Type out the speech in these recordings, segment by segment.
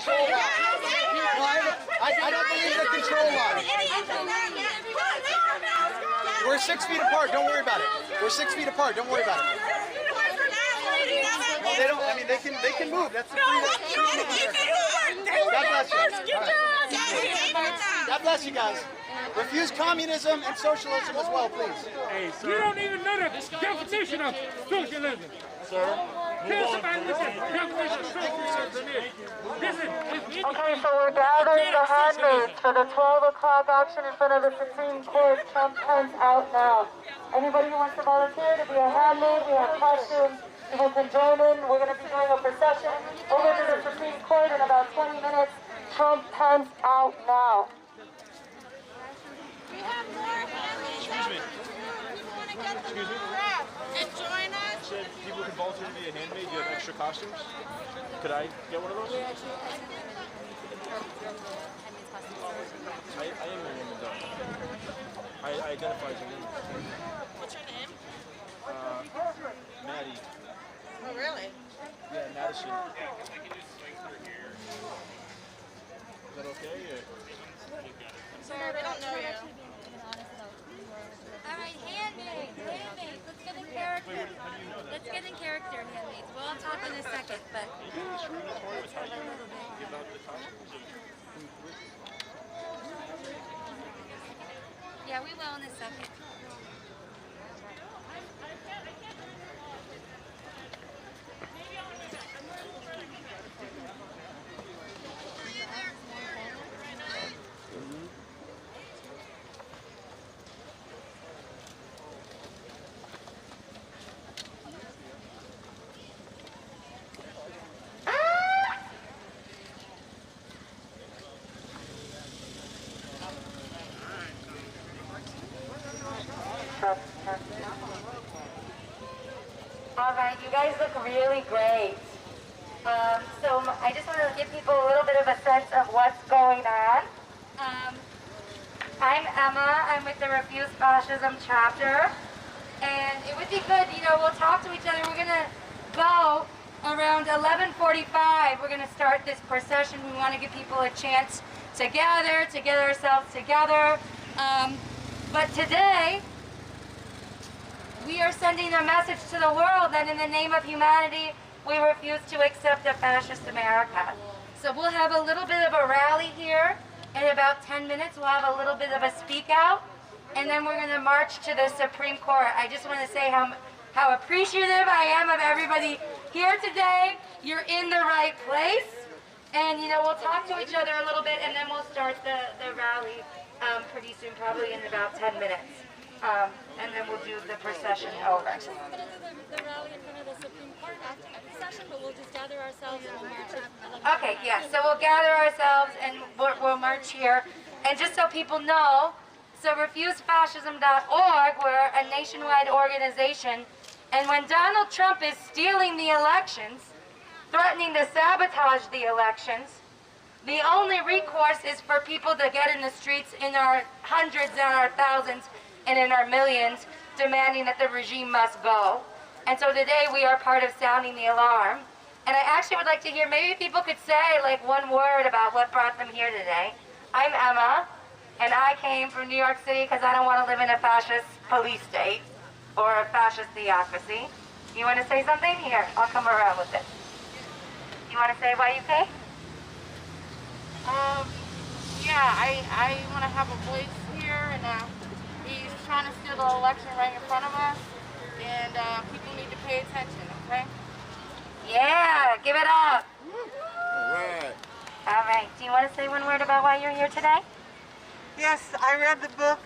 control line. No, I don't believe the control line. We're 6 feet apart. Don't worry about it. We're 6 feet apart. Don't worry about it. Well, they don't. I mean, they can move. That's the freedom. God bless you. God bless you guys. Refuse communism and socialism as well, please. Hey, sir. You don't even know the definition of socialism. Sir? Tell somebody the definition of socialism is. Okay, so we're gathering the handmaids for the 12 o'clock auction in front of the Supreme Court. Trump pens out now. Anybody who wants to volunteer to be a handmaid, we have costumes. People can join in. We're going to be doing a procession over to the Supreme Court in about 20 minutes. Trump pens out now. We have more handmaids out there too. If you want to get them and join us. Said people can volunteer to be a handmaid. Do you have extra costumes? Could I get one of those? I am a woman, though. I identify as a woman. What's your name? Maddie. Oh, really? Yeah, Madison. Is that okay? Sorry, we don't know you. All right, handmaids, let's get in character. Let's get in character, handmaids. We'll all talk in a second, but yeah, we will in a second. All right, you guys look really great. So I just want to give people a little bit of a sense of what's going on. I'm Emma. I'm with the Refuse Fascism chapter. And it would be good, you know, we'll talk to each other. We're going to go around 11:45. We're going to start this procession. We want to give people a chance to gather, to get ourselves together. But today, we are sending a message to the world that in the name of humanity, we refuse to accept a fascist America. So we'll have a little bit of a rally here. In about 10 minutes, we'll have a little bit of a speak out. And then we're going to march to the Supreme Court. I just want to say how appreciative I am of everybody here today. You're in the right place. And, you know, we'll talk to each other a little bit, and then we'll start the rally pretty soon, probably in about 10 minutes. And then we'll do the procession over. Actually, we're going to do the rally in front of the Supreme Court after the procession, but we'll just gather ourselves and we'll march. Okay, yeah, so we'll gather ourselves and we'll march here. And just so people know, so refusefascism.org, we're a nationwide organization. And when Donald Trump is stealing the elections, threatening to sabotage the elections, the only recourse is for people to get in the streets in our hundreds and our thousands and in our millions, demanding that the regime must go. And so today we are part of sounding the alarm. And I actually would like to hear, maybe people could say like one word about what brought them here today. I'm Emma, and I came from New York City because I don't want to live in a fascist police state or a fascist theocracy. You want to say something? Here, I'll come around with it. You want to say why you came? Yeah, I want to have a voice here, and he's trying to steal the election right in front of us, and people need to pay attention, okay? Yeah, give it up. All right. All right, do you want to say one word about why you're here today? Yes, I read the book,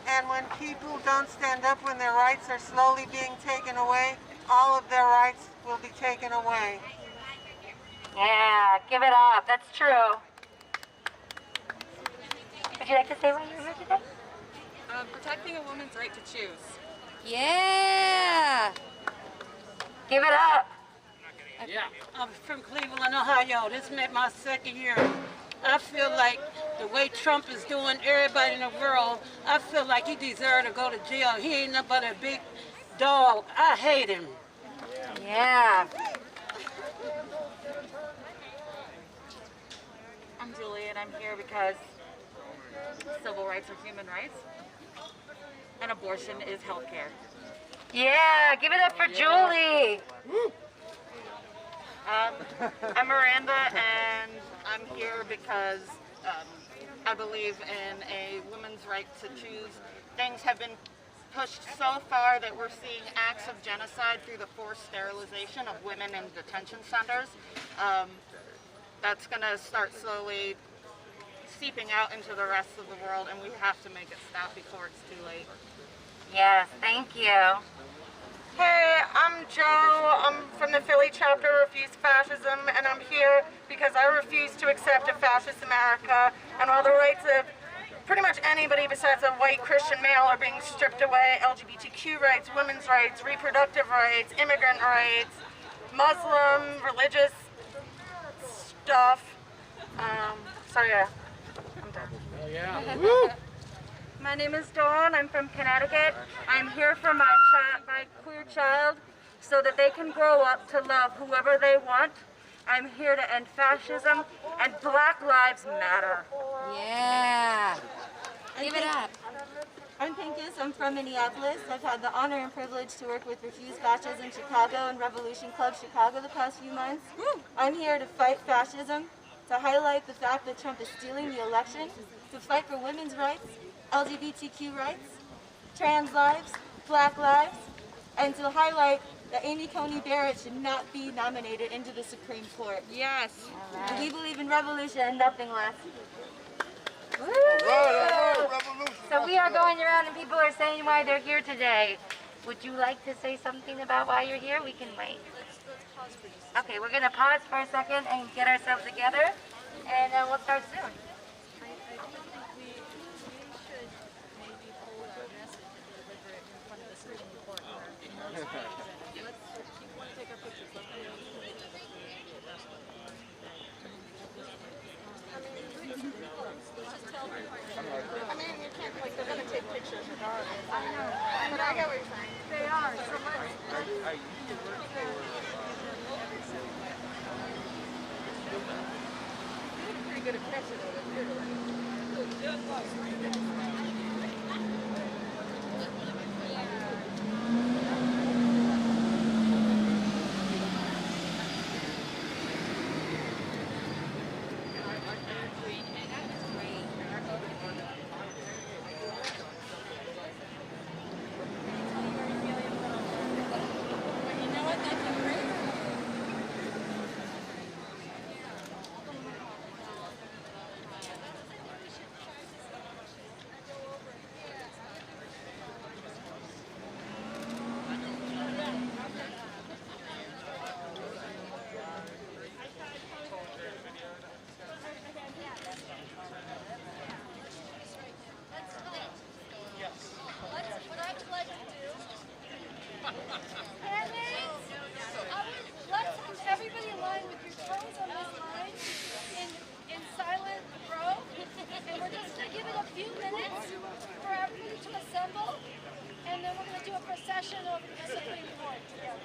and when people don't stand up when their rights are slowly being taken away, all of their rights will be taken away. Yeah, give it up. That's true. Would you like to say why you're here today? Protecting a woman's right to choose. Yeah. Give it up. Yeah. I'm from Cleveland, Ohio. This is my second year. I feel like the way Trump is doing everybody in the world, I feel like he deserves to go to jail. He ain't nothing but a big dog. I hate him. Yeah. I'm Julie, and I'm here because civil rights are human rights, and abortion is healthcare. Yeah, give it up for Julie. I'm Miranda, and I'm here because I believe in a woman's right to choose. Things have been pushed so far that we're seeing acts of genocide through the forced sterilization of women in detention centers. That's going to start slowly seeping out into the rest of the world, and we have to make it stop before it's too late. Yes, thank you. Hey, I'm Joe. I'm from the Philly chapter of Refuse Fascism, and I'm here because I refuse to accept a fascist America, and all the rights of pretty much anybody besides a white Christian male are being stripped away. LGBTQ rights, women's rights, reproductive rights, immigrant rights, Muslim, religious stuff. So yeah, I'm done. Oh, yeah. My name is Dawn. I'm from Connecticut. I'm here for my queer child so that they can grow up to love whoever they want. I'm here to end fascism, and Black Lives Matter. Yeah. Give it up. I'm Pincus. I'm from Minneapolis. I've had the honor and privilege to work with Refuse Fascism Chicago and Revolution Club Chicago the past few months. I'm here to fight fascism, to highlight the fact that Trump is stealing the election, to fight for women's rights, LGBTQ rights, trans lives, Black lives, and to highlight that Coney Barrett should not be nominated into the Supreme Court. Yes. Right. We believe in revolution and nothing less. So we are going around and people are saying why they're here today. Would you like to say something about why you're here? We can wait. Okay, we're going to pause for a second and get ourselves together, and we'll start soon. I mean, you can't, like, they're going to take pictures regardless. I know. But I get what you're saying. They are, so let's... You're pretty good at catching it. procession over to the Supreme Court together.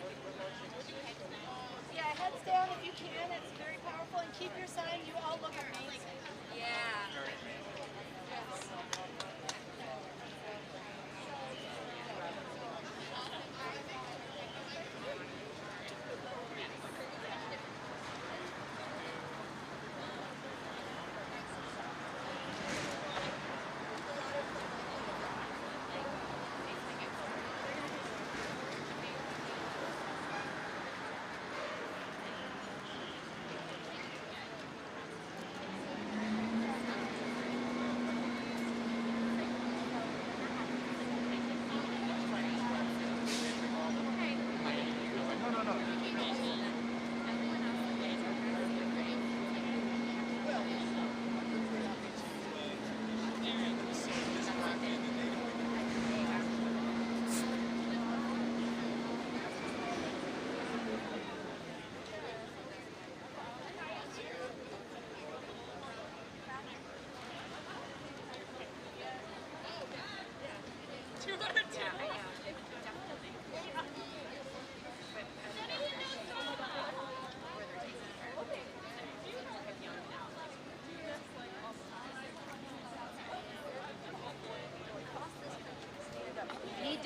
Yeah, heads down if you can. It's very powerful. And keep your sign. You all look amazing. Yeah. Yes.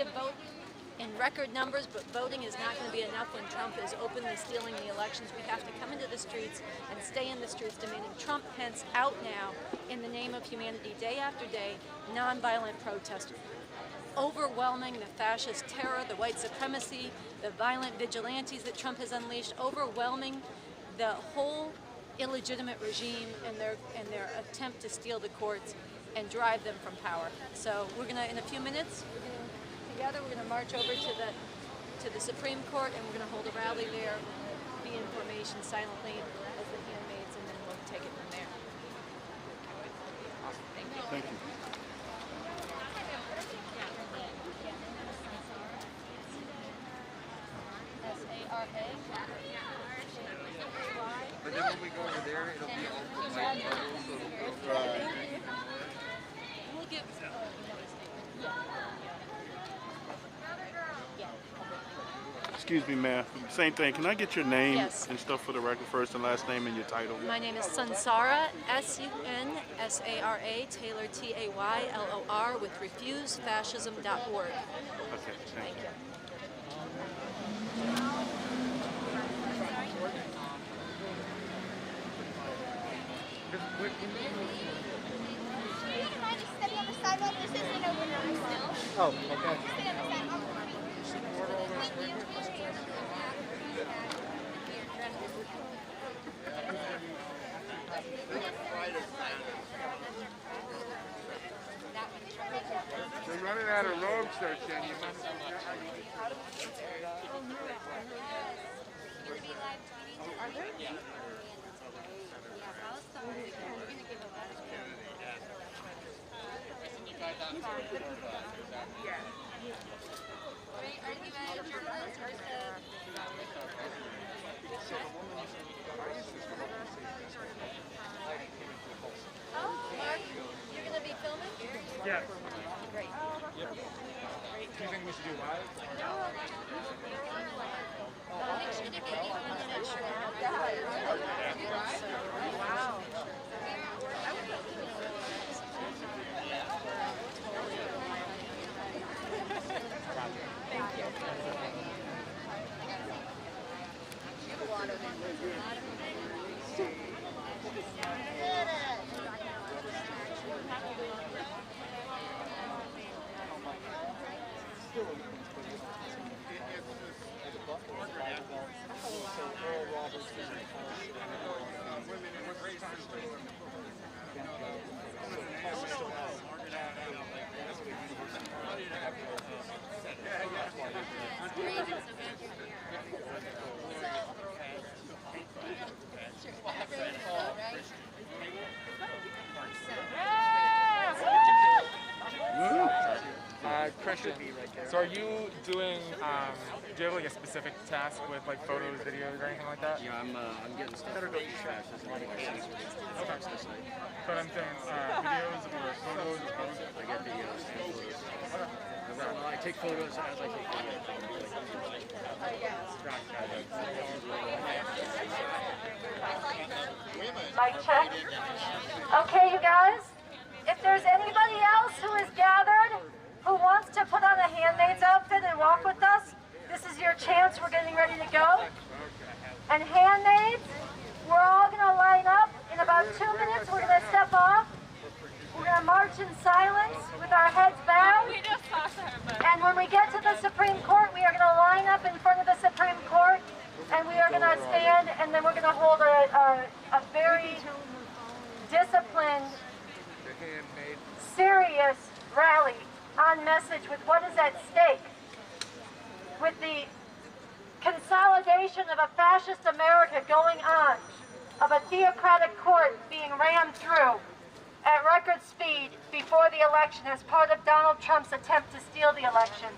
to vote in record numbers, but voting is not going to be enough when Trump is openly stealing the elections. We have to come into the streets and stay in the streets demanding Trump, Pence out now in the name of humanity, day after day, nonviolent protest. Overwhelming the fascist terror, the white supremacy, the violent vigilantes that Trump has unleashed, overwhelming the whole illegitimate regime and their attempt to steal the courts and drive them from power. So we're gonna, in a few minutes, together we're gonna march over to the Supreme Court, and we're gonna hold a rally there, be in formation silently as the Handmaids, and then we'll take it from there. Thank you. Thank you. S-A-R-A. But then when we go over there, it'll be all the white bubbles, so it'll go dry. We'll give. Excuse me, ma'am. Same thing. Can I get your name Yes. and stuff for the record, first and last name and your title? My name is Sunsara, S-U-N-S-A-R-A, Taylor, T-A-Y-L-O-R, with refusefascism.org. Okay, thank you. Do you mind just standing on the sidewalk? This isn't overnight still. Oh, okay. Just stay on the sidewalk. Thank you. They're running out of robes there, Jen. You must Are there? Oh, Mark, you're going to be filming? Yeah. Great. Yep. Do you think we should do live? Make sure to get you on the next show. Wow. Thank you. Christian, so are you doing, do you have like a specific task with like photos, videos, or anything like that? Yeah, I'm getting stuff for fascism. Okay. But I'm saying videos or photos or both? I get videos and photos. Well, I take photos as I take videos. Mic check. Okay, you guys, if there's anybody else who is gathered who wants to put on a Handmaid's outfit and walk with us, this is your chance. We're getting ready to go. And Handmaids, we're all going to line up. In about 2 minutes, we're going to step off. We're going to march in silence with our heads bowed. And when we get to the Supreme Court, we are going to line up in front of the Supreme Court, and we are going to stand, and then we're going to hold a very disciplined, serious rally on message with what is at stake, with the consolidation of a fascist America going on, of a theocratic court being rammed through at record speed before the election as part of Donald Trump's attempt to steal the election.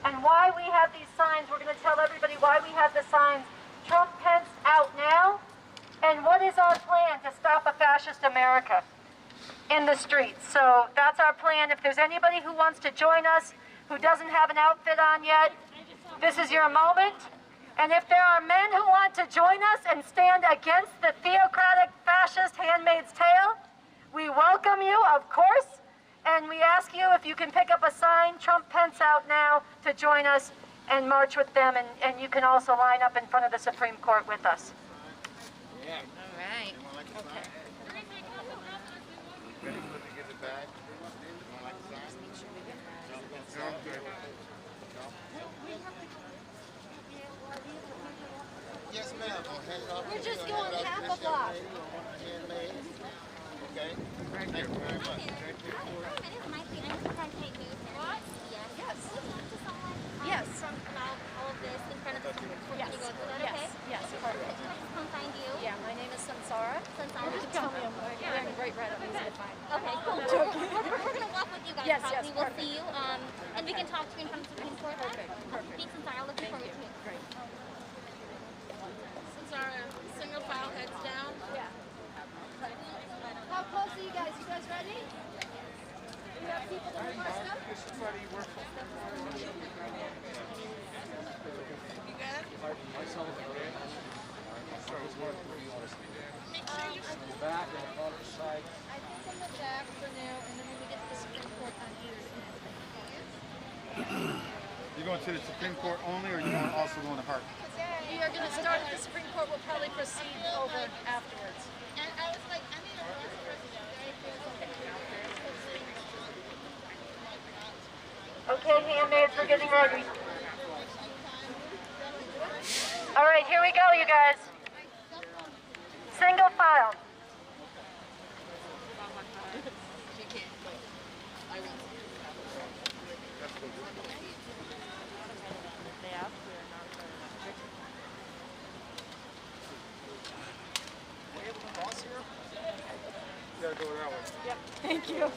And why we have these signs, we're going to tell everybody why we have the signs, Trump, Pence out now, and what is our plan to stop a fascist America in the streets. So that's our plan. If there's anybody who wants to join us who doesn't have an outfit on yet, this is your moment. And if there are men who want to join us and stand against the theocratic fascist Handmaid's Tale, we welcome you, of course, and we ask you if if you can pick up a sign, Trump Pence out now, to join us and march with them, and you can also line up in front of the Supreme Court with us. Yeah. All right. Okay. Yes, ma'am. We're just going half a block. Handmaids. Okay. Thank you very much. Yes. Yes. From all of this in front of the Supreme Court. Yes. Can you go through that, Yes. okay? Yes. Perfect. Come find you. Yeah, my name is Sansara. Sansara. Just tell me I'm wearing bright red. I'm easy to find. Okay, cool. We're going to walk with you guys. Yes, probably. yes, We'll perfect. see you. And we can talk to you in front of the Supreme Court. Perfect. Perfect. Meet Sansara. Looking forward to it. Great. Sansara, single file, heads down. Yeah. How close are you guys? You guys ready? We have people that are first up. You good? Make sure you back and the other side. I think in the back for now, and then when we get to the Supreme Court on either side. You're going to the Supreme Court only, or you want also going to Hart? We are going to start at the Supreme Court. We'll probably proceed over afterwards. And I was like, I need a Okay, handmaids, we're getting ready. All right, here we go, you guys. Single file. You gotta go that way. Yep. Thank you.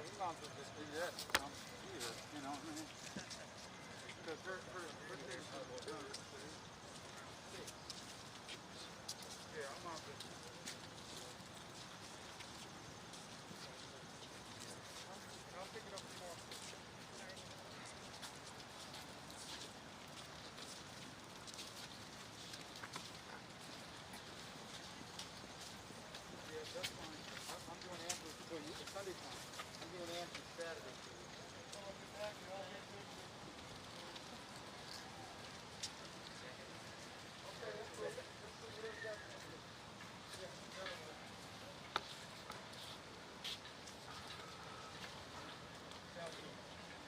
we might as well just do that. Here, you know what I mean? Because her things are done. Yeah, I'm on this. I'll pick it up tomorrow. Yeah, that's fine. I'm doing answers for you. It's Sunday time. I'm doing answers Saturday for you. I'll be back. You're all here. Okay, let's go. Let's go get it done. Yeah, yeah,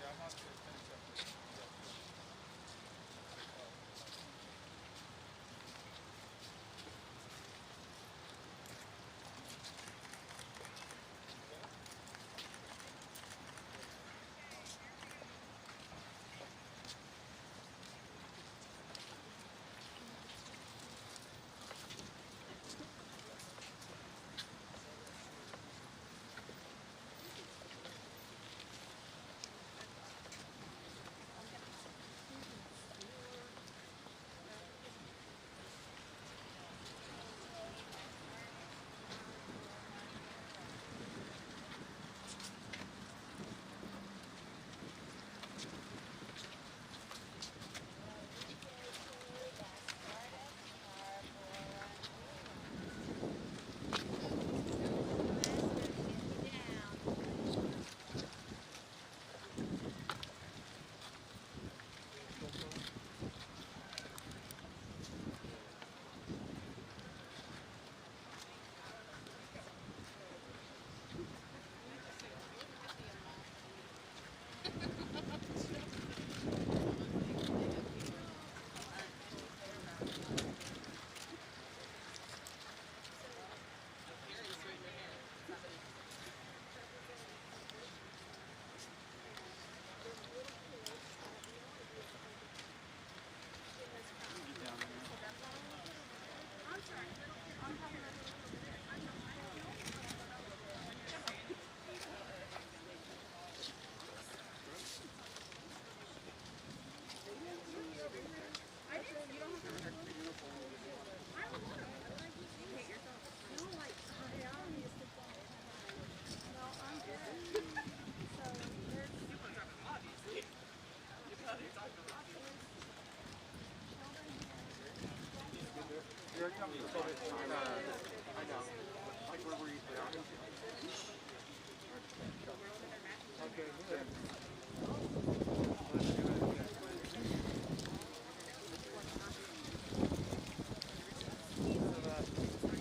I'm not going to finish up. I know. Like where were you down? Okay, good.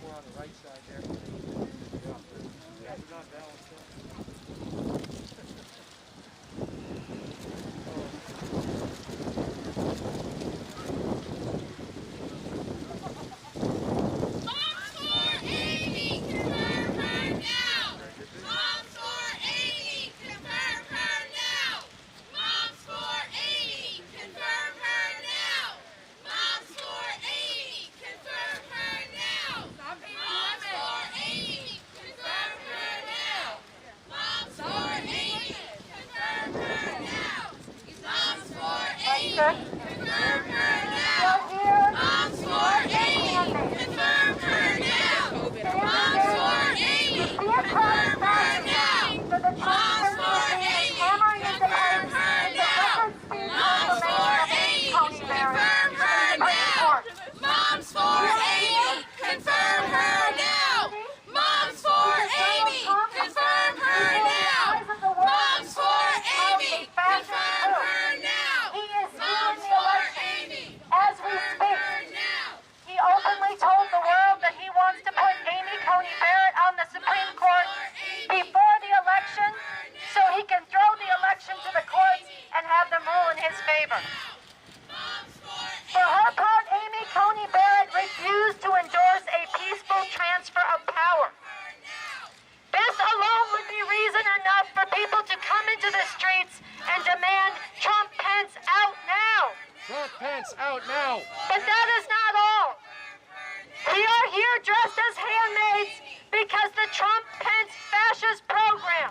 More on the right side there. Yeah, we're not balanced up. Coney Barrett on the Supreme Court before the election so he can throw the election to the courts and have them rule in his favor. For her part, Amy Coney Barrett refused to endorse a peaceful transfer of power. This alone would be reason enough for people to come into the streets and demand Trump Pence out now. Trump Pence out now. But that is not all. We are here dressed as handmaids because the Trump-Pence fascist program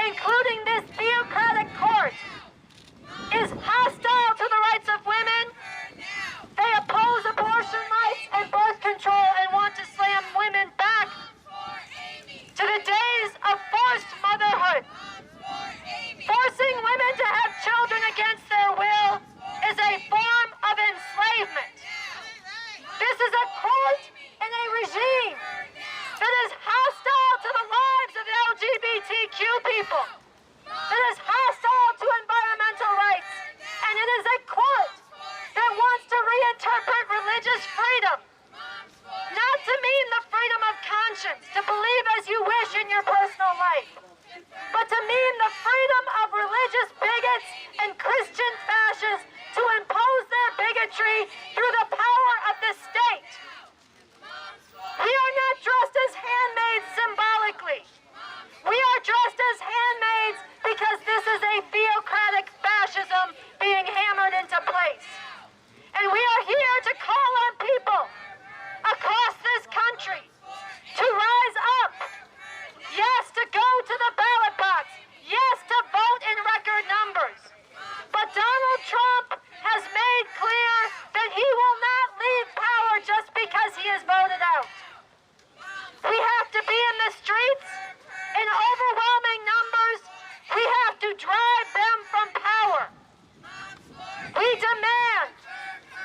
including this theocratic court, is hostile to the rights of women. They oppose abortion rights and birth control and want to slam women back to the days of forced motherhood. Forcing women to have children against their will is a form of enslavement. This is a court and a regime that is hostile to the lives of LGBTQ people, that is hostile to environmental rights, and it is a court that wants to reinterpret religious freedom, not to mean the freedom of conscience, to believe as you wish in your personal life, but to mean the freedom of religious bigots and Christian fascists to impose their bigotry through the power of the state. We are not dressed as handmaids symbolically. We are dressed as handmaids because this is a theocratic fascism being hammered into place. And we are here to call on people across this country to rise up. Yes, to go to the ballot box. Yes, to vote in record numbers. But Donald Trump has made clear that he will not leave power just because he is voted out. We have to be in the streets in overwhelming numbers. We have to drive them from power. We demand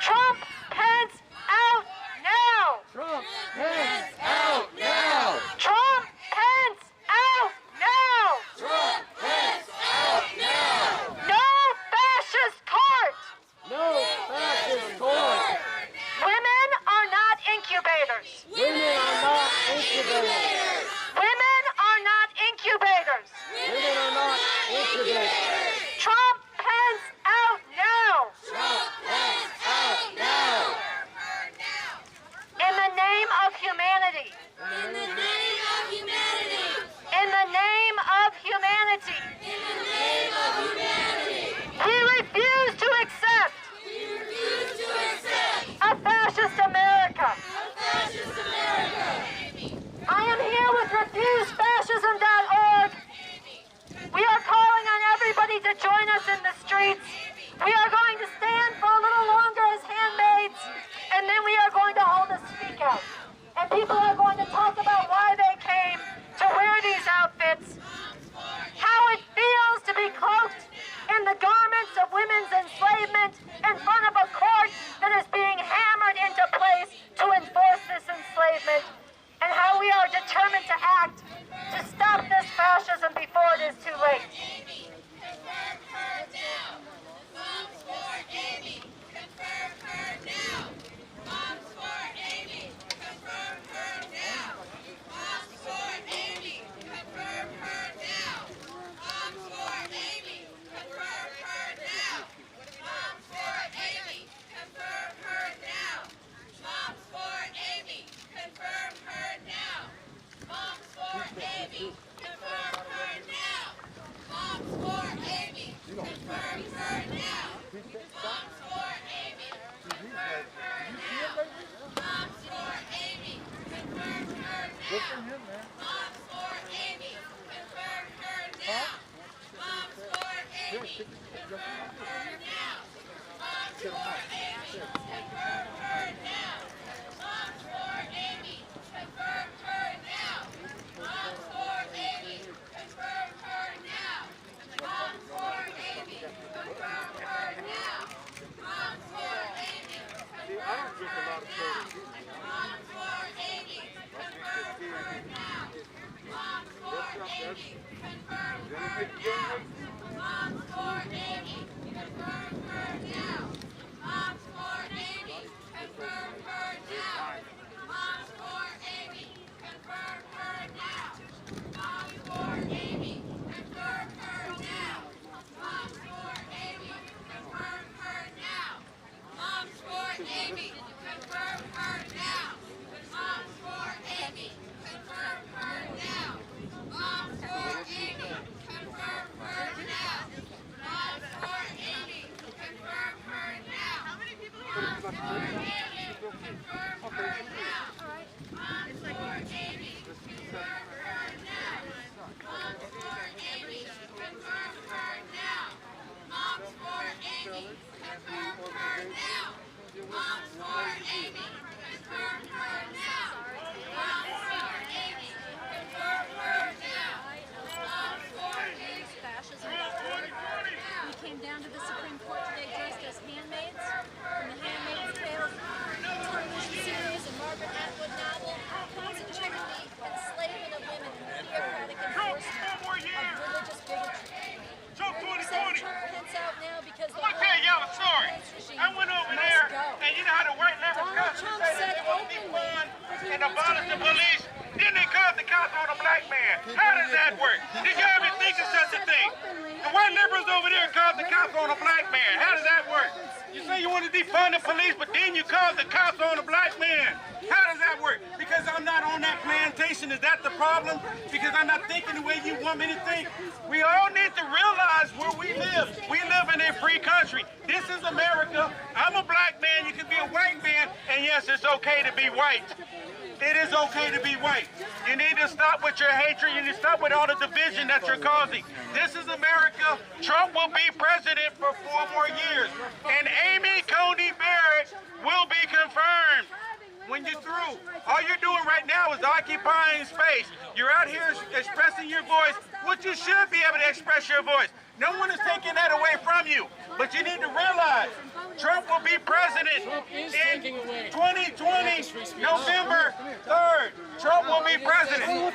Trump, Pence, out now. Trump, Pence, out now. Trump, Pence, out now. Trump, Pence, out now. No fascist court. No fascist court. Women are not incubators. Women are not incubators. Women are not incubators. Women are not incubators. Trump, Pence, out now. Trump, Pence, out now. In the name of humanity. In the name of humanity. In the name of humanity. In the name of humanity. We refuse to accept. We refuse to accept a fascist America. a fascist America. I am here with refusefascism.org. We are calling on everybody to join us in the streets. We are going to stand for a little longer as handmaids, and then we are going to hold a speak out. And people are going to talk about why they came to wear these outfits, how it feels to be cloaked in the garments of women's enslavement in front of a court that is being hammered into place to enforce this enslavement, and how we are determined to act to stop this fascism before it is too late. abolish the police, then they called the cops on a black man. How does that work? Did you ever think of such a thing? The white liberals over there called the cops on a black man. How does that work? You say you want to defund the police, but then you call the cops on a black man. How does that work? Because I'm not on that plantation. Is that the problem? Because I'm not thinking the way you want me to think? We all need to realize where we live. We live in a free country. This is America. I'm a black man. You can be a white man. And yes, it's okay to be white. It is okay to be white. You need to stop with your hatred. You need to stop with all the division that you're causing. This is America. Trump will be president for 4 more years. And Amy Coney Barrett will be confirmed when you're through. All you're doing right now is occupying space. You're out here expressing your voice, which you should be able to express your voice. No one is taking that away from you. But you need to realize Trump will be president in 2020, November 3rd. Trump will be president.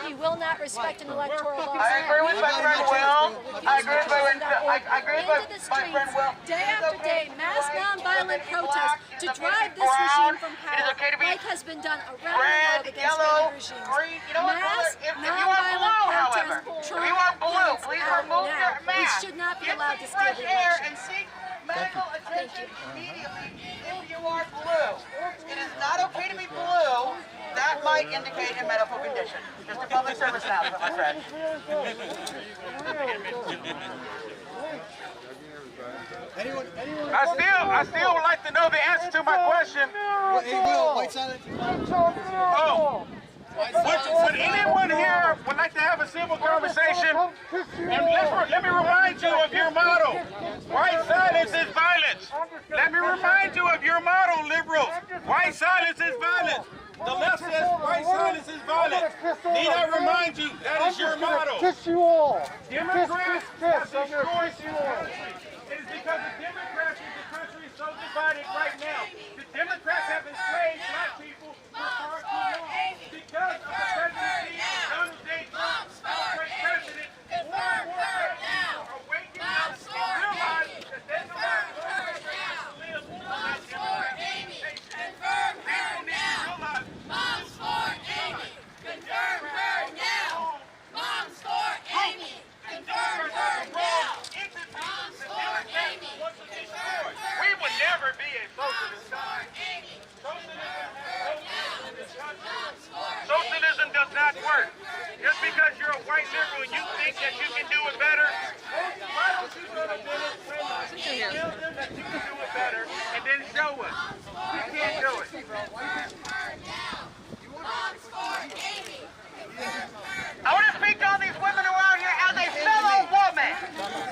He will not respect an electoral law. I agree with my friend Will. I agree with my friend Will. Day after day, mass nonviolent protests to drive this regime from power, like has been done around the world against other regimes. Mass nonviolent protests, Trump wants out now. We should not be allowed to steal the election. And seek medical attention immediately if you are blue. It is not okay to be blue. That might indicate a medical condition. Just a public service announcement, my friend. I still would like to know the answer to my question. Oh. Would anyone here would like to have a civil conversation? And let me remind you of your motto. White silence is violence. Let me remind you of your motto, liberals. White silence is violence. The left says white silence is violence. Need I remind you, that is your motto. Kiss you all. Democrats have destroyed you all. It is because the Democrats in the country is so divided right now. The Democrats have enslaved black people for far too long. Because of the presidency of Donald J. Trump, our great president, more and more Americans are waking up and realizing that there's no way to live Moms for Amy, confirm her now. Moms for Amy, confirm her now. Moms for Amy, confirm her now. Moms for Amy, confirm her. We would never be a socialist country. Socialism does not work. Just because you're a white liberal and you think that you can do it better, why don't you go to Venezuela and tell them that you can do it better and then show us? You can't do it. I want to speak to all these women around here as a fellow woman.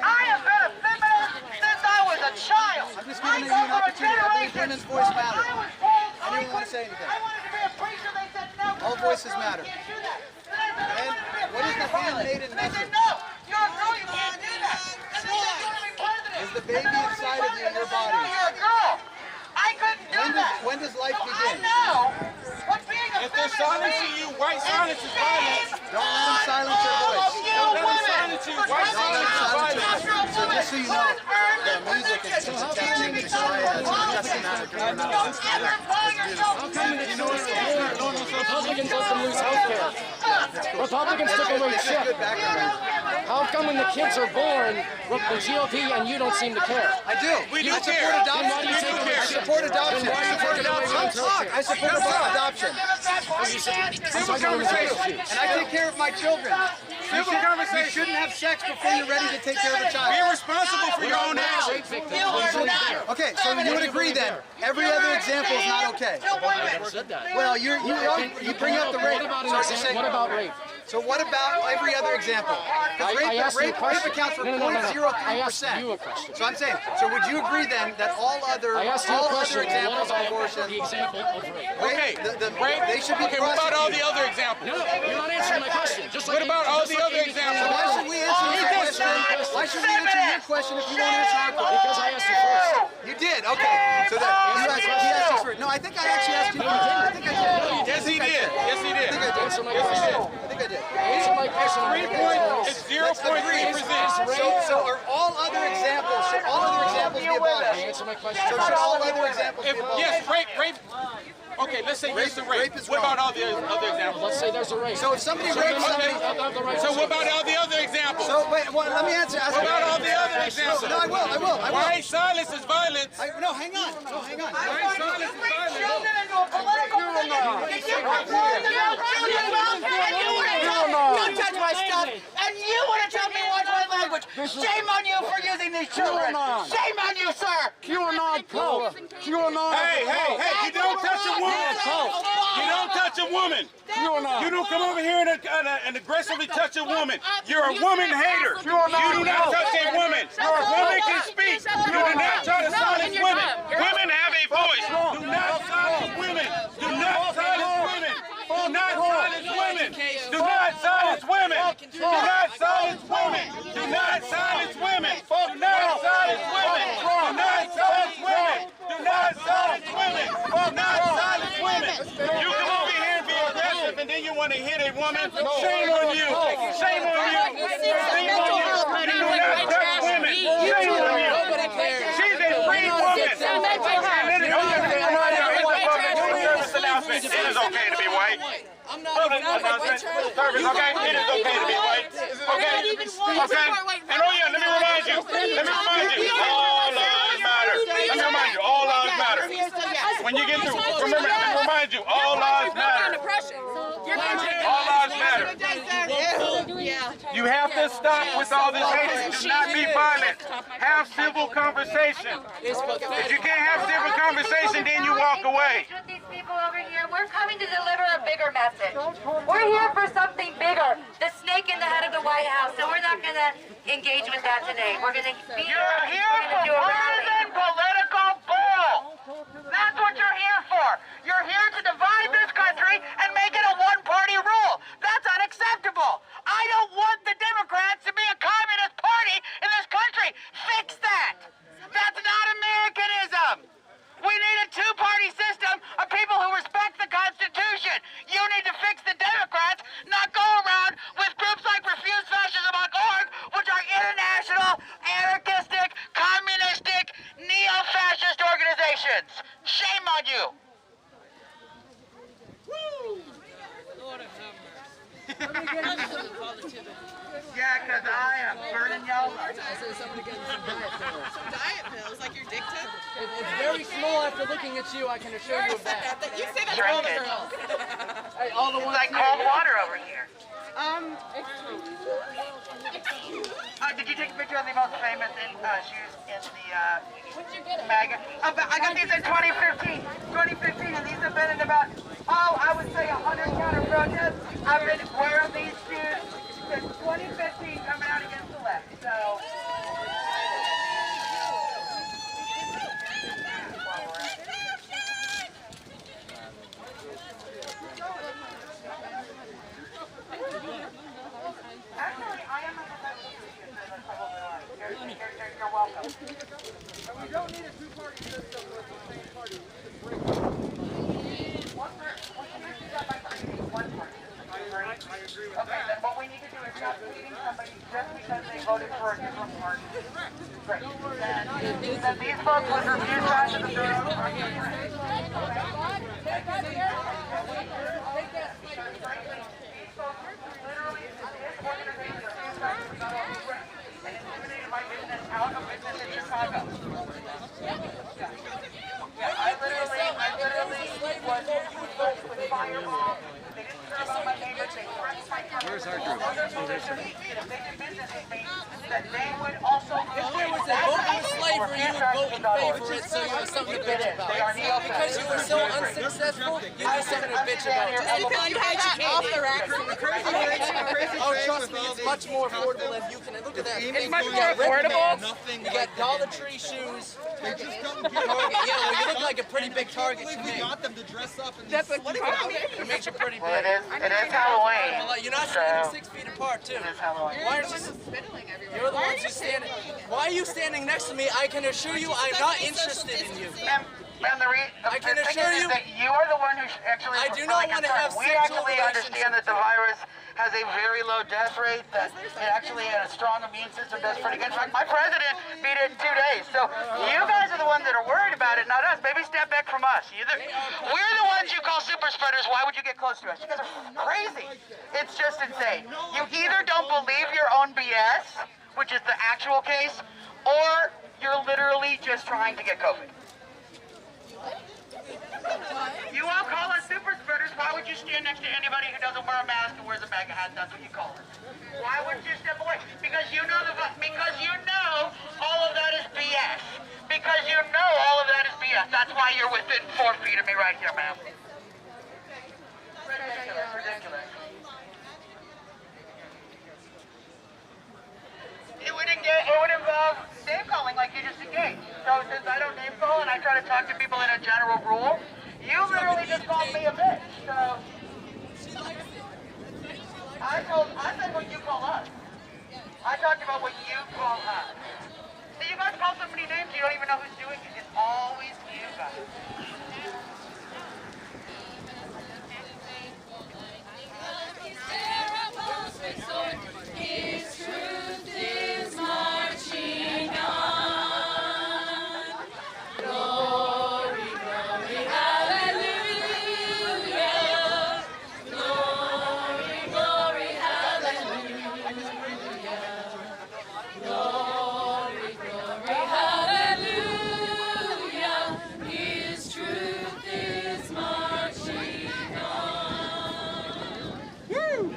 I have been a feminist since I was a child. I'm just giving you an opportunity. Women's voice matters. I didn't want to say anything. I wanted to be a preacher. They said no. All voices matter. And what is the handmaiden message? They said no. You're a girl. You can't do that. And they said you're going to be president. Is the baby inside of you in your body? You're a girl. I couldn't do that. When does life begin? I know. What's being a If they're silencing you, white silence is violence. Don't let them silence your voice. Don't let them silence you. White silence is violence. So just so you know, the music is attempting to try to adjust the African Republicans let them lose health care. Republicans took away CHIP. How come when the kids are born, the GOP and you don't seem to care? I do. We do care. I support adoption. I support adoption. Civil conversation. And I take care of my children. Civil conversation. You shouldn't have sex before you're ready to take care of a child. Be responsible for your own actions. Okay, so you would agree then. Every other example is not okay. Well, you bring up the rape. What about rape? So what about every other example? Because rape accounts for 0.03%. So I'm saying, so would you agree then that all other examples of abortion? The example of rape. Okay, they should be. Okay, what about all the other examples? No, you're not answering my question. What about all the other examples? Why should we answer your question? Why should we answer your question if you won't answer our question? Because I asked you first. You did. Okay. So that he asked you first. No, I think I actually asked you first. I think I did. Yes, he did. Yes, he did. I think I did. Answer my question. I think I did. Answer my question. 0.3%. So are all other examples? Should all other examples be abolished? Answer my question. So should all other examples be abolished? Yes, rape. Okay, let's say yes to rape. Is what wrong. about all the other examples? Let's say there's a rape. So if somebody rapes somebody... So what about all the other examples? So wait, well, let me answer. What about all the other examples? No, I will. Why silence is violence? No, hang on. Hang on. Why silence is violence? Children into a political position. You control the children's welfare, and you want to tell me, don't touch my stuff, and you want to tell me watch my language. Shame on you for using these children. Shame on you, sir. QAnon cult. QAnon. Hey, you don't touch a woman. You don't touch a woman. You don't come over here and aggressively touch a woman. You're a woman hater. You do not touch a woman. A woman can speak. You do not try to silence women. Women have a voice. Do not silence women. Do not silence women. Do not silence women. Do not silence women. Do not silence women. Do not silence women. Do not silence women. Do not silence women. Do not silence women. Do not silence women. You come over here and be aggressive and then you want to hit a woman. Shame on you. Shame on you. Shame on you. You do not touch women. Shame on you. She's a free woman. It is okay to be white. I'm not even white. Service, okay? It is okay to be white. Okay? Okay? And oh yeah, let me remind you. All lives matter. Let me remind you, all lives matter. When you get through, remember, let me remind you, all lives matter. All lives matter. You have to stop with all this hatred. Do not be violent. Have civil conversation. If you can't have civil conversation, then you walk away. These people over here, we're coming to deliver a bigger message. We're here for something bigger. The snake in the head of the White House. So we're not going to engage with that today. We're going to be You're here for partisan political bull. That's what you're here for. You're here to divide this country and make it a one-party rule. That's unacceptable. I don't want the Democrats to be a communist party in this country. Fix that. That's not Americanism. We need a two-party system of people who respect the Constitution. You need to fix the Democrats, not go around with groups like RefuseFascism.org, which are international, anarchistic, communistic, neo-fascist organizations. Shame on you. Yeah, because I am burning yellow. Diet pills, like your dick tip? It's very small after looking at you, I can assure you of that. You say that Drink all the it. girls. Hey, all the ones It's like cold water over here. Did you take a picture of the most famous shoes in the MAGA? I got these in 2015. 2015, and these have been in about, I would say 100 counter protests. I've been wearing these shoes since 2015 coming out against the left. So. Actually, I am a professional musician. You're welcome. And we don't need a two-party system with the same party. I agree with that. Then what we need to do is stop tweeting somebody just because they voted for a different party. Great. Then these folks would refuse fascism. Out of business in Chicago. I literally was with fireballs. They didn't serve on my neighbors. They threatened my house. Where's our group? They did big business with me that they would also. If there was a vote in slavery, you would vote in favor of it, so you have something to bitch about. Because you were so unsuccessful, you have something to bitch about. You had that off the rack from the crazy rich. Oh, trust me, it's much more affordable if you can. Look at that. It's much more affordable. You got Dollar Tree shoes. Target. Yeah, well, you look like a pretty big Target to me. We got them to dress up in That's what It makes you pretty big. Well, it is Halloween. Well, you're not standing 6 feet apart, too. Why aren't you? You're the ones who standing. Why are you standing next to me? I can assure you, I'm not interested in you. And I can assure you that you are the one who actually. I do not want to have we sexual actually relations. understand that the virus has a very low death rate, that it actually had a strong immune system, does pretty good. In fact, my president beat it in 2 days. So you guys are the ones that are worried about it, not us. Maybe step back from us. We're the ones you call super spreaders. Why would you get close to us? You guys are crazy. It's just insane. You either don't believe your own BS, which is the actual case, or you're literally just trying to get COVID. You all call us super spreaders. Why would you stand next to anybody who doesn't wear a mask and wears a bag of hats? That's what you call us. Why wouldn't you step away? Because you know all of that is BS. Because you know all of that is BS. That's why you're within 4 feet of me right here, ma'am. Ridiculous, ridiculous. It would involve name calling like you just engaged. So since I don't name call and I try to talk to people in a general rule, you literally just called me a bitch. So I said what you call us. I talked about what you call us. So you guys call so many names you don't even know who's doing it. It's always you guys. His truth is marching on. Glory, glory, hallelujah. Glory, glory, hallelujah. Glory, glory, hallelujah. His truth is marching on. Woo!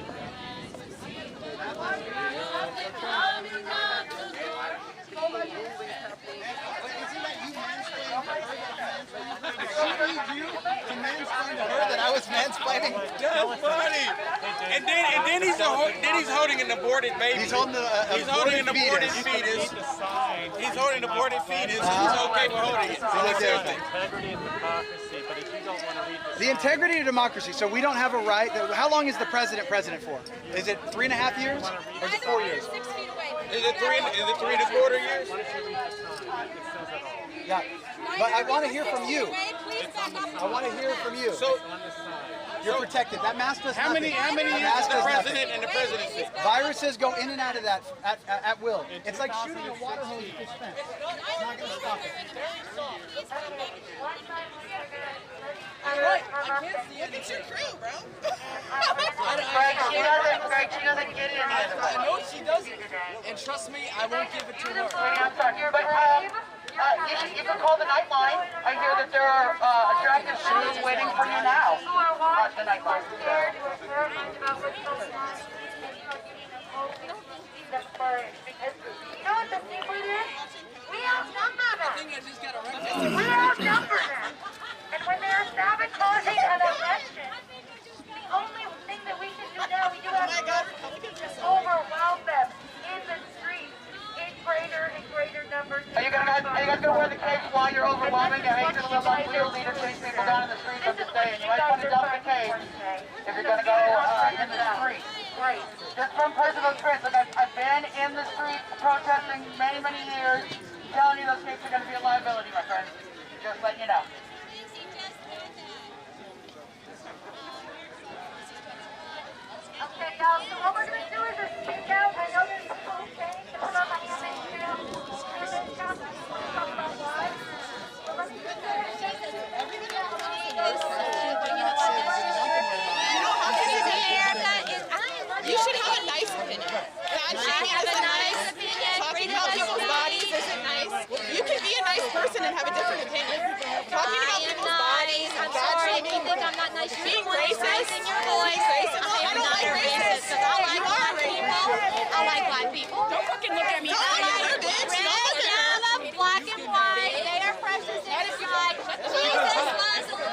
That I was mansplaining. That's funny. And then he's holding an aborted baby. He's holding an aborted fetus. He's holding an aborted fetus. He's okay with holding it. The integrity of democracy. So we don't have a right. How long is the president for? Is it 3.5 years or is it 4 years? 6 feet away. Is it 3.25 years? Yeah. But I want to hear from you. I want to hear from you. So you're protected. That mask does how many years is the president and the presidency? Viruses go in and out of that at will. It's like shooting a water hose at this fence. It's not going to stop it. Right, I can't see it. It's your crew, bro. Greg, she doesn't get it. I know she doesn't. And trust me, I won't give it to her. I'm sorry, but you can call the Nightline. I hear that there are attractive shoes waiting for you now. The Nightline. You know what the secret is? We outnumber them. We outnumber them. And when they're sabotaging an election, the only thing that we can do now, we do have to overwhelm them in the streets in greater and greater numbers. Are you guys gonna wear the capes while you're overwhelming? I hate to live like real leader chase people down in the streets. I'm just saying, you might want to dump the cape if you're gonna go in the street. Right. Just from personal experience, look, I've been in the streets protesting many years. Telling you those capes are gonna be a liability, my friend. Just letting you know. Okay, y'all, so what we're going to do is a speak out. I know there's people who came to put on my Handmaid trail. And then talk about why. So let's do that. You should have a nice opinion. God, she has a nice opinion. Talking about people's bodies isn't nice. You can be a nice person and have a different opinion. Talking about people's bodies, I'm sorry, if you think I'm not nice, being racist, calling racism. I don't like racist. You are racist. I like black people. Don't fucking look at me. Don't look at her, bitch. Don't look at her. Black and white, they are precious inside. Jesus loves them.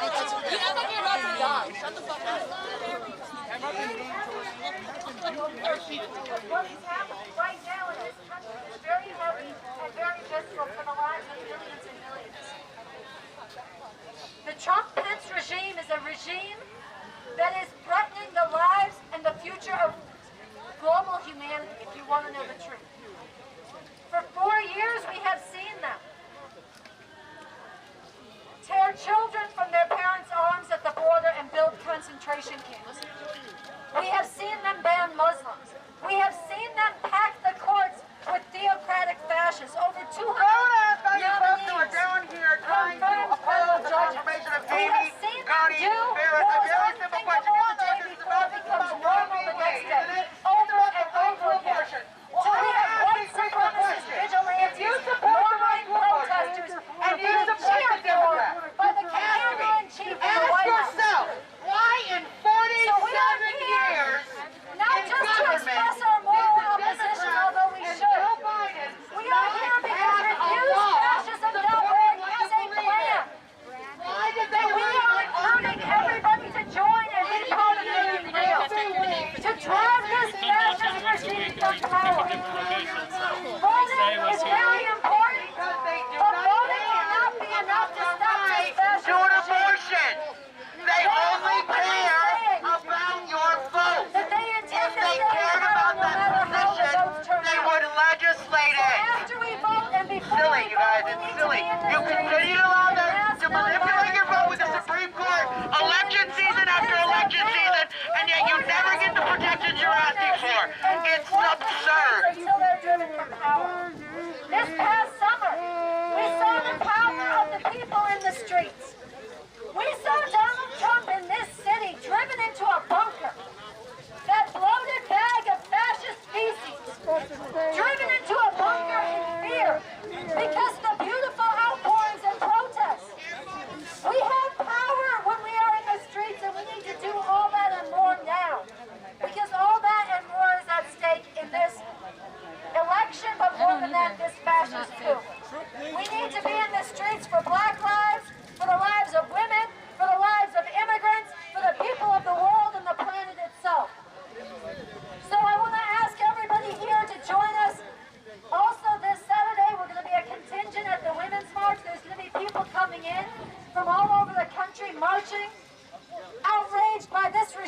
You know that you're not a dog. Shut the fuck up. What is happening right now in this country is very heavy and very visceral for the lives of millions and millions. The Trump-Pence regime is a regime that is threatening the lives and the future of global humanity, if you want to know the truth. For 4 years, we have seen them tear children from their parents' arms at the border and build concentration camps. We have seen them ban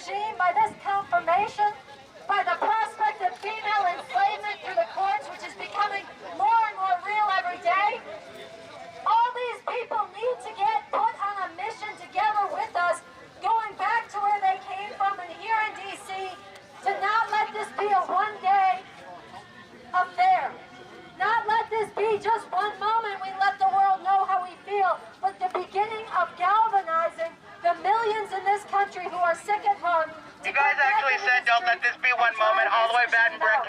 regime, by this confirmation, by the prospect of female enslavement through the courts, which is becoming more and more real every day. All these people need to get put on a mission together with us, going back to where they came from and here in D.C., to not let this be a one-day affair. Not let this be just one moment we let the world know how we feel, but the beginning of galvanizing the millions in this country who are sick at heart. You guys actually said don't let this be one moment all the way back in Brett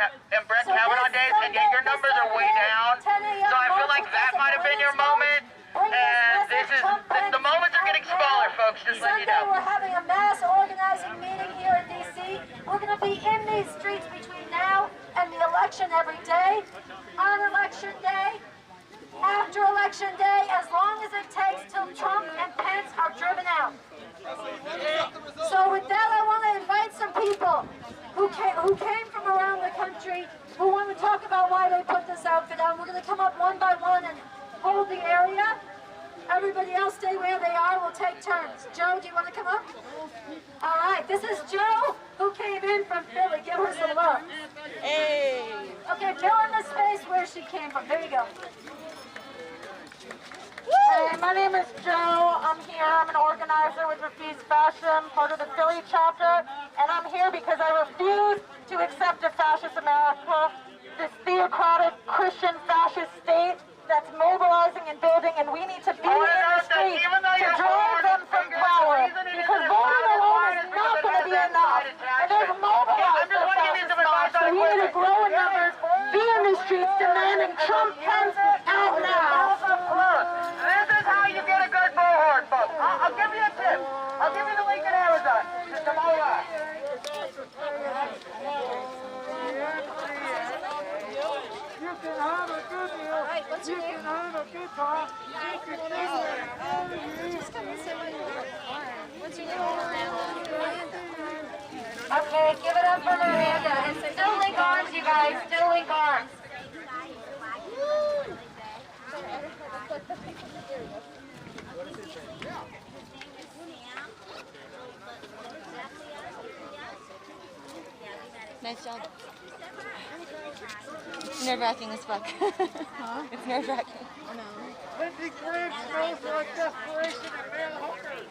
Kavanaugh days, and yet your numbers are way down. So I feel like that might have been your moment. And the moments are getting smaller, folks, just let you know. We're having a mass organizing meeting here in D.C. We're going to be in these streets between now and the election every day. On election day, after election day, as long as it takes till Trump and Pence are driven out. So with that, I want to invite some people who came from around the country, who want to talk about why they put this outfit on. We're going to come up one by one and hold the area. Everybody else stay where they are. We'll take turns. Joe, do you want to come up? All right. This is Joe, who came in from Philly. Give her some love. Hey. Okay, fill in the space where she came from. There you go. Hey, my name is Joe. I'm here. I'm an organizer with Refuse Fascism, part of the Philly chapter, and I'm here because I refuse to accept a fascist America, this theocratic Christian fascist state that's mobilizing and building, and we need to be in the street to drive them from power, because voting alone is not going to be enough. And they've mobilized their fascist mob, so we need to grow in numbers, be in the streets demanding Trump Pence out now. This is how you get a good bullhorn, folks. I'll give you a tip. I'll give you the link in Amazon. Just come on by. You can have a good meal. Right, what's your name? You can have a good talk. Just come and sit where you are. What's your name? Miranda. Okay, give it up for Miranda. And still link arms, you guys. Still link arms. Nice job. It's nerve-wracking as fuck. Huh? It's nerve-wracking. I know. Lindsey Graham smells like desperation and male hunger.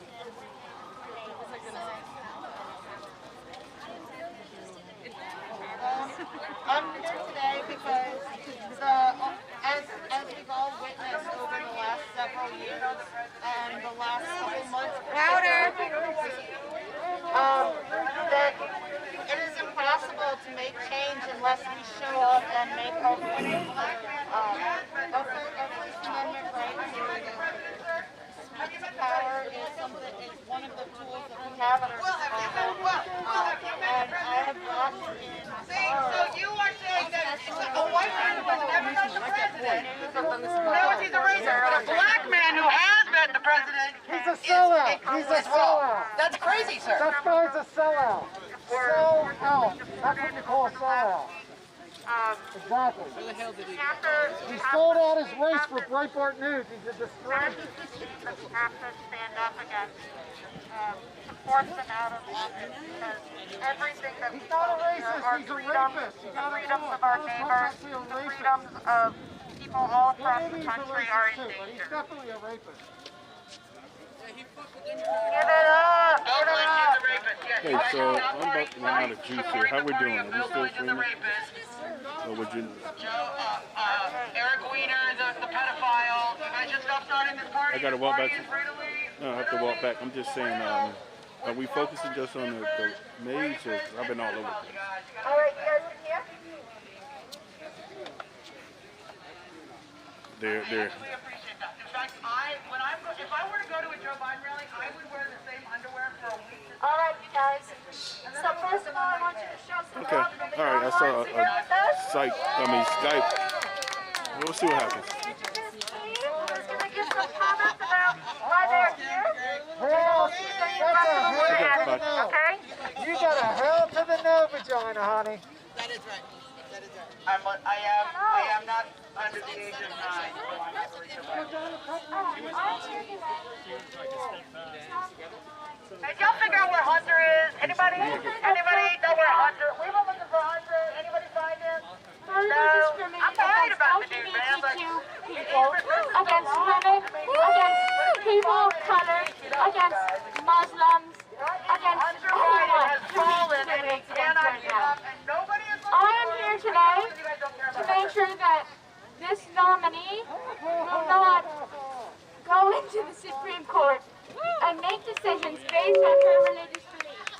I'm here today because as we've all witnessed over the last several years and the last couple months, that it is impossible to make change unless we show up and make our voice. Our First Amendment right to power is one of the tools that we have at our disposal. And I have brought in. So you are saying that a white man who has never met the president knows he's a racist, but a black man who has met the president He's a sellout. He's a sellout. That's crazy, sir. That guy's a sellout. Sell out. That's what you call a sellout. Exactly. Where the hell did he He sold out his race for Breitbart News. He's a disgrace. that we have to stand up against to force them out of office, because everything that we He's not a racist. our He's a freedoms, rapist. the freedoms of our neighbors, the freedoms of people all across the country are in danger. He's definitely a rapist. Give it up! Give it up! Hey, so I'm about to run out of juice here. How we doing? Are we still streaming? Or would you? Eric Weiner, the pedophile. You guys just got started this party. I gotta walk back. No, I have to walk back. I'm just saying, are we focusing just on the maids, or I've been all over the place? All right, you guys in here? They're. In fact, if I were to go to a Joe Biden rally, I would wear the same underwear for a week. All right, you guys. So first of all, I want you to show some Okay. love to the All right. I saw Skype. We'll see what happens. Who's going to give some comments about why they're here? Hell, Okay? You got a hell to the no vagina, honey. That is right. That is right. I am not under the age of 9. Did y'all figure out where Hunter is? Anybody? Anybody know where Hunter? We were looking for Hunter. Anybody find him? No. I'm worried about the dude, man. Like, people, against women, against people of color, against Muslims, against everyone fallen in existence right now. I am here today to make sure that this nominee will not go into the Supreme Court and make decisions based on her religious beliefs.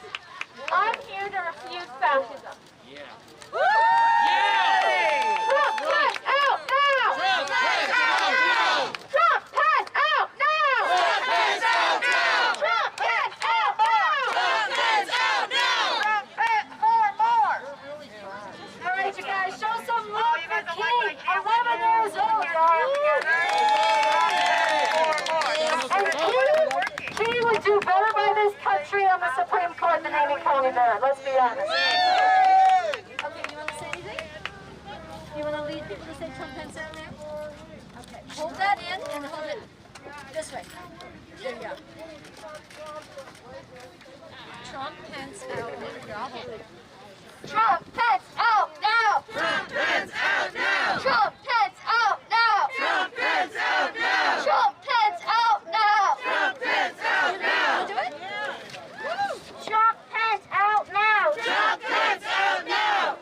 I'm here to refuse fascism. Trump, pass out now! Trump, pass out now! Trump, pass out now! Trump, pass out now! Trump, pass out now! Trump, pass out now! Trump, pass more! All right, you guys, show some love for King, 11 years old, y'all. And he would do better by this country on the Supreme Court than Amy Coney Barrett, let's be honest. Okay, you want to say anything? You want to lead people to say Trump Pence out now? Okay, hold that in and hold it this way. There you go. Trump Pence out now. Trump Pence out now! Trump Pence out now! Trump Pence out now! Trump Pence out now! Trump Pence out now! Trump Pence out now! Do it? Trump Pence out now! Trump Pence out now!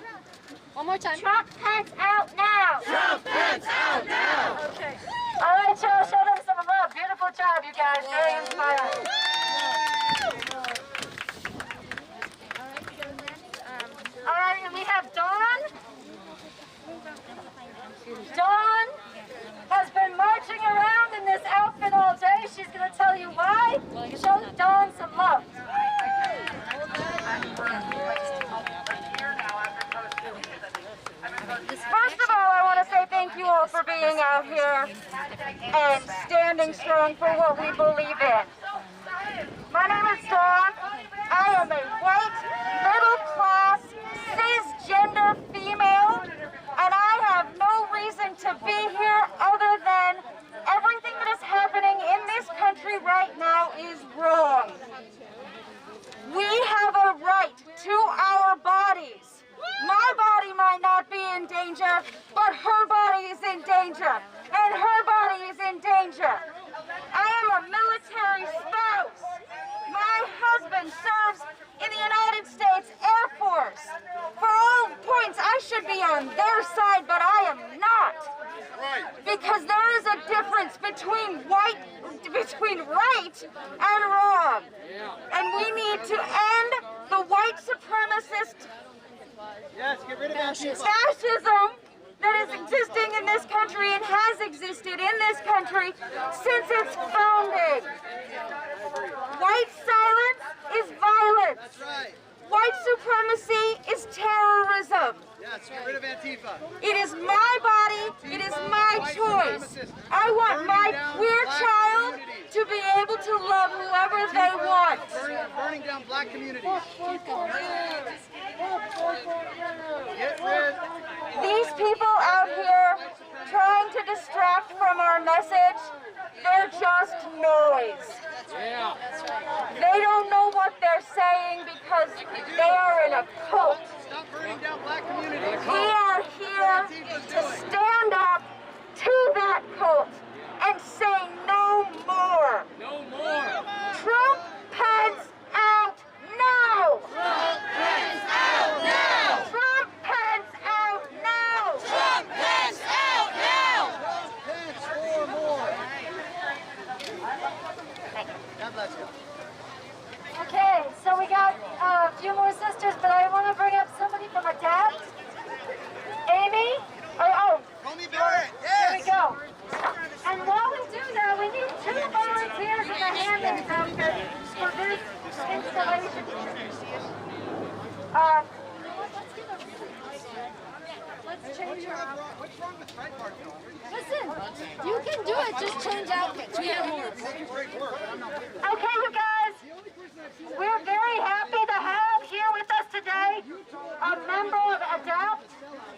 One more time. Trump Pence out now! Trump Pence out now! Okay. All right, y'all, show them some love. Beautiful job, you guys. Very inspiring. All right, and we have Dawn. Dawn has been marching around in this outfit all day. She's going to tell you why. Show Dawn some love. First of all, I want to say thank you all for being out here and standing strong for what we believe in. My name is Dawn. I am a white, middle-class, cisgender female, and I have no reason to be here other than everything that is happening in this country right now is wrong. We have a right to our bodies. My body might not be in danger, but her body is in danger, and her body is in danger. I am a military spouse. My husband serves in the United States Air Force. For all points, I should be on their side, but I am not. Because there is a difference between right and wrong. And we need to end the white supremacist fascism that is existing in this country and has existed in this country since its founding. White silence is violence. White supremacy is terrorism. Yes, get rid of Antifa. It is my body, it is my choice. I want my queer child to be able to love whoever they want. Burning down black communities. These people out here trying to distract from our message, they're just noise. They don't know what they're saying because they are in a cult. Stop burning down black communities. We are here to stand up to that cult and say no more. No more. Trump Pence out now. Trump Pence out now. Trump Pence out now. Trump Pence out now. Trump Pence for more. God bless you. Okay, so we got a few more sisters, but I want to bring up somebody from ADAPT. Amy? Barrett, yes. Here we go. And while we do that, we need 2 volunteers in the Handmaids outfit for this installation. Let's change her outfit. What's wrong with tripod? Listen, you can do it. Just change outfits. We have more. Okay, you guys. We're very happy to have here with us today a member of ADAPT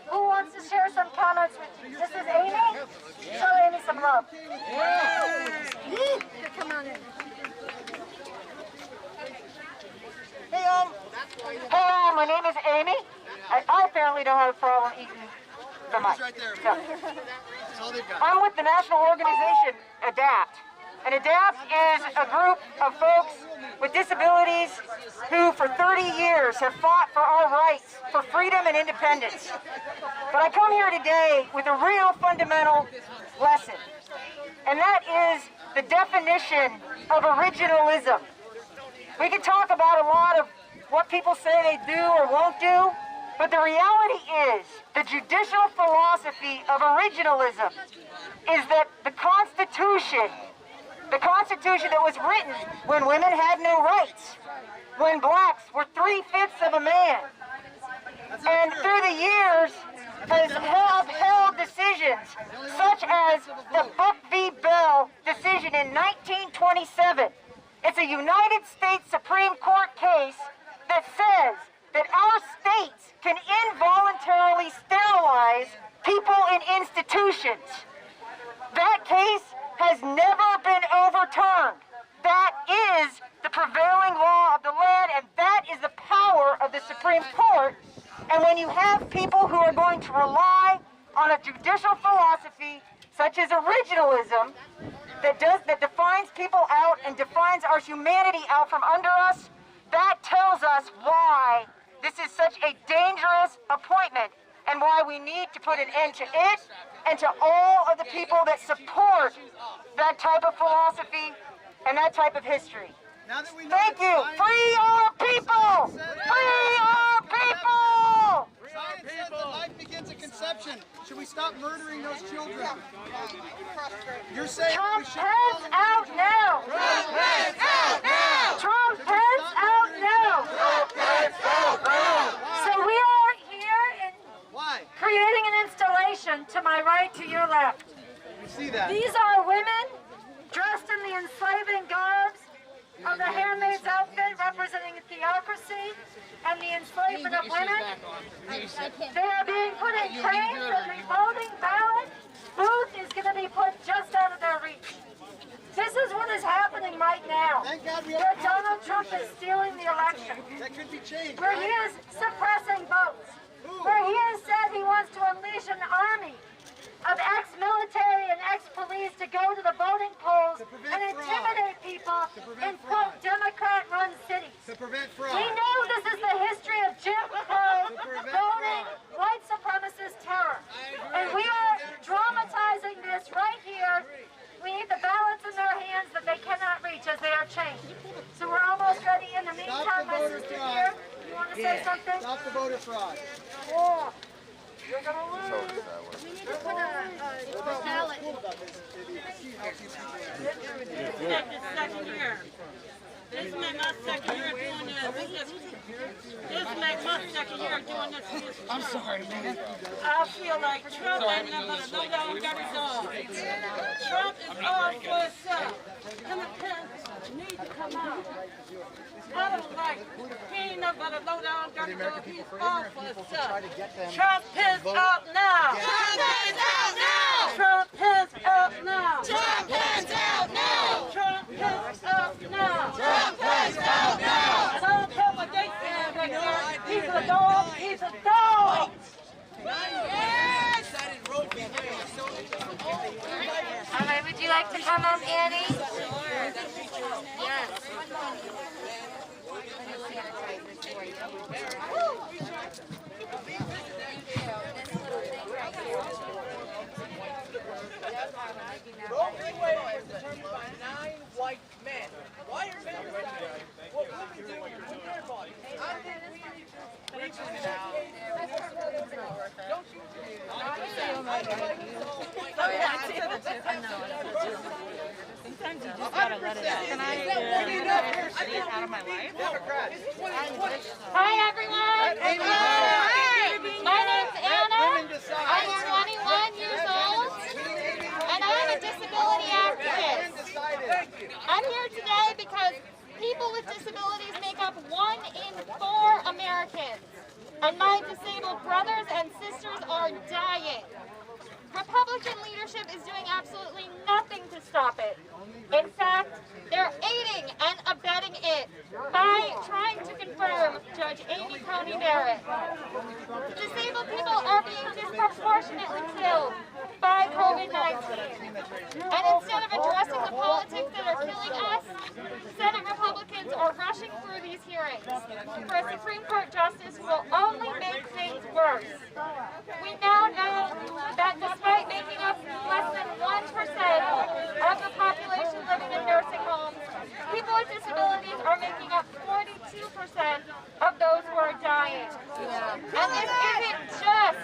who wants to share some comments with you. This is Amy. Show Amy some love. Come on in. really don't have a problem eating the mic. Right there. Yeah. That's all they've got. I'm with the national organization ADAPT. And ADAPT is a group of folks with disabilities who for 30 years have fought for our rights, for freedom and independence. But I come here today with a real fundamental lesson, and that is the definition of originalism. We can talk about a lot of what people say they do or won't do, but the reality is the judicial philosophy of originalism is that the Constitution that was written when women had no rights, when blacks were 3/5 of a man, and through the years has upheld decisions such as the Book v. Bell decision in 1927. It's a United States Supreme Court case that says that our states can involuntarily sterilize people in institutions. That case has never been overturned. That is the prevailing law of the land, and that is the power of the Supreme Court. And when you have people who are going to rely on a judicial philosophy such as originalism that defines people out and defines our humanity out from under us, that tells us why this is such a dangerous appointment and why we need to put an end to it and to all of the people that support that type of philosophy and that type of history. Thank you. Free our people! Free our people! Science says that life begins at conception. Should we stop murdering those children? You're saying Trump heads out now! Trump heads out now! Trump heads out now! Trump heads out now! So we are here in creating an installation to my right, to your left. You see that? These are women dressed in the enslaving garbs of the Handmaid's outfit representing theocracy and the enslavement of women. They are being put in trains and the voting ballot booth is going to be put just out of their reach. This is what is happening right now. Where Donald Trump is stealing the election. That could be changed. Where he is suppressing votes. Where he has said he wants to unleash an army of ex-military and ex-police to go to the voting polls and intimidate people in, quote, Democrat-run cities. To prevent fraud. We know this is the history of Jim Crow, voting, white supremacist terror. And we are dramatizing this right here. We need the ballots in their hands that they cannot reach as they are changed. So we're almost ready. In the meantime, my sister here, you want to say something? Stop the voter fraud. Oh. You're going to lose. We need to put a ballot. This is my second year doing this. This is my second year doing this. I'm sorry, man. I feel like Trump ain't nothing but a low-down dirty dog. Trump is all for himself. Democrats need to come out. I don't like him. He ain't nothing but a low-down dirty dog. He's all for himself. Trump is out now. Trump is out now. Trump is out now. Trump is out now. Trump is out now. Trump is out now. I don't care what they say back there. He's a dog. He's a dog. Yes. All right, would you like to come up, Annie? Yes. Roe v. Wade was determined by 9 white men. Why are men deciding what women do with their bodies? I think we need to don't you Sometimes you just gotta let it out. Can I get out of my life? Hi, everyone. Hi. My name's Anna. I'm 21 years old, and I'm a disability activist. I'm here today because people with disabilities make up 1 in 4 Americans, and my disabled brothers and sisters are dying. Republican leadership is doing absolutely nothing to stop it. In fact, they're aiding and abetting it by trying to confirm Judge Amy Coney Barrett. Disabled people are being disproportionately killed by COVID-19. And instead of addressing the politics that are killing us, Senate Republicans are rushing through these hearings for a Supreme Court justice who will only make things worse. We now know that despite making up less than 1% of the population living in nursing homes, people with disabilities are making up 42% of those who are dying. And this isn't just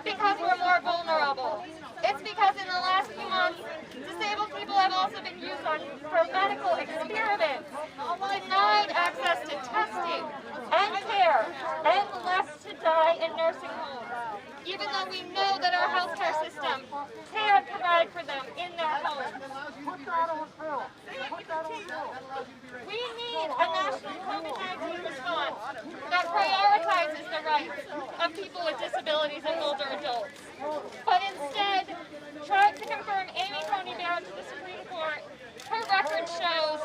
because we're more vulnerable. It's because in the last few months, disabled people have also been used for medical experiments, denied access to testing and care, and left to die in nursing homes, even though we know that our healthcare system can provide for them in their homes. We need a national COVID-19 response that prioritizes the rights of people with disabilities and older adults. But instead, trying to confirm Amy Coney Barrett to the Supreme Court, her record shows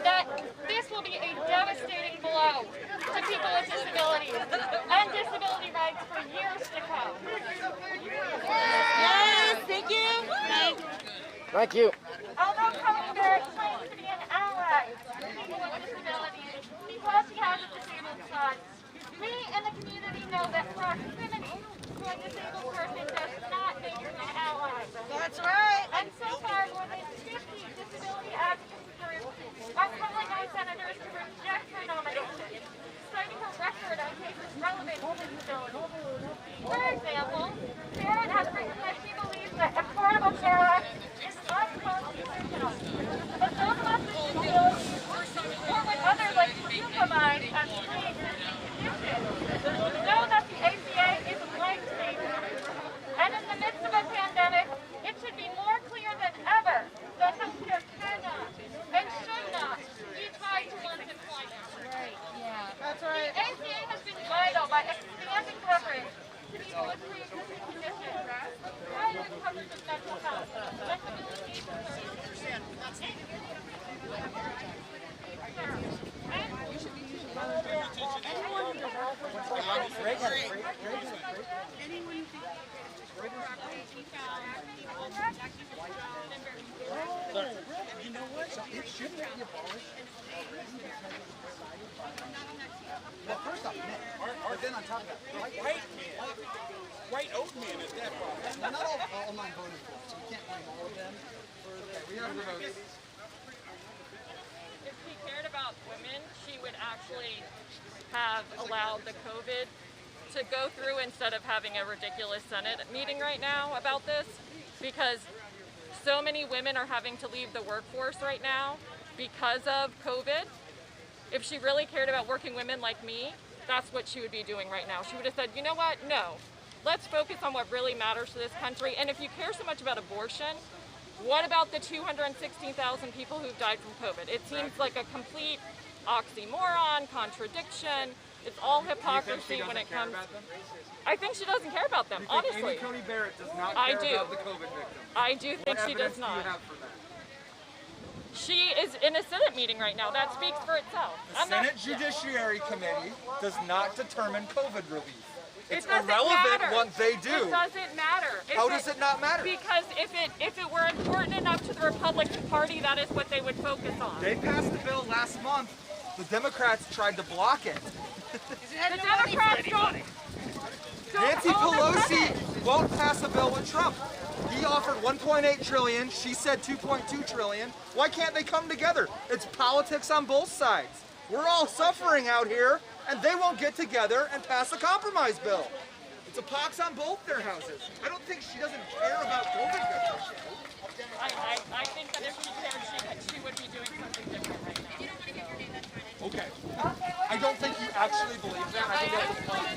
that this will be a devastating blow to people with disabilities and disability rights for years to come. Yes, thank you. Thank you. Although Coney Barrett claims to be an ally to people with disabilities because she has a disabled son, we in the community know that proximity to a disabled person does not make you an ally. That's right. And so far, more than 50 disability advocacy groups are calling on senators to reject her nomination, citing her record on cases relevant to disability. For example, Barrett has written that she believes the Affordable Care Act is unconstitutional. But those of us with disabilities, or with others like compromised as pre-existing conditions, know that the ACA is life-saving. And in the midst of a pandemic, it should be more clear than ever that healthcare cannot and should not be tied to one's employment. Right, yeah. That's right. The ACA has been vital by expanding coverage to people with pre-existing conditions, private coverage of mental health, disability You know what? It shouldn't be abolished. Well, first off, men. But then on top of that, White oat man is that problem. not all mine voted for, so you can't blame all of them. We have the votes. If she cared about women, she would actually have allowed the COVID to go through instead of having a ridiculous Senate meeting right now about this, because so many women are having to leave the workforce right now because of COVID. If she really cared about working women like me, that's what she would be doing right now. She would have said, you know what, no, let's focus on what really matters to this country. And if you care so much about abortion, what about the 216,000 people who've died from COVID? It seems like a complete oxymoron, contradiction. It's all hypocrisy when it comes. I think she doesn't care about them, honestly. Amy Coney Barrett does not care about the COVID victims. I do think she does not. What evidence do you have for that? She is in a Senate meeting right now. That speaks for itself. The Senate Judiciary Committee does not determine COVID relief. It's It doesn't irrelevant matter. what they do. It doesn't matter. How does it not matter? Because if it were important enough to the Republican Party, that is what they would focus on. They passed the bill last month. The Democrats tried to block it. The Democrats don't Nancy Pelosi won't pass a bill with Trump. He offered 1.8 trillion, she said 2.2 trillion. Why can't they come together? It's politics on both sides. We're all suffering out here, and they won't get together and pass a compromise bill. It's a pox on both their houses. I don't think she doesn't care about COVID victims. I think that if she cared, she would be doing something different right now. Okay. I don't think you actually believe that. I think that's a problem.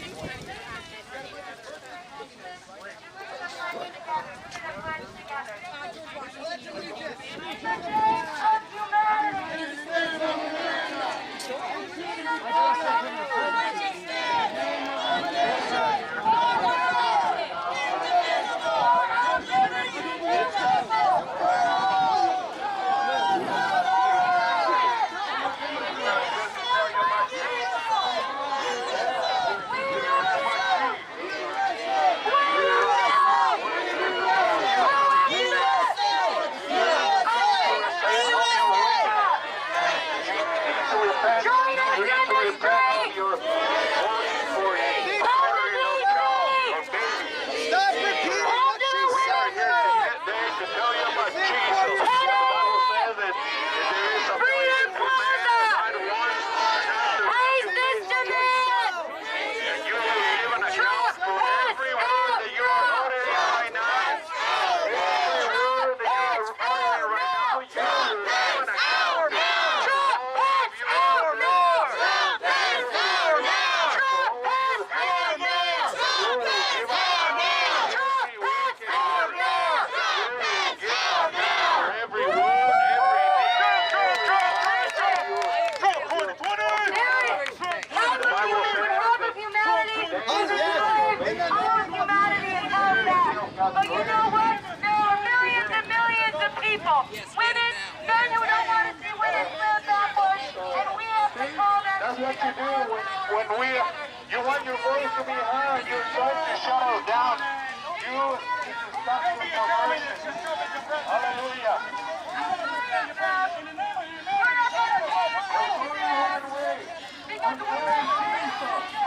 all of humanity is held back. But you know what? There are millions and millions of people, women, men who don't want to see women live backwards, and we have to call them. That's what you do when you want your voice to be heard. You start to shut us down. You stop the conversation. Hallelujah. Because we're not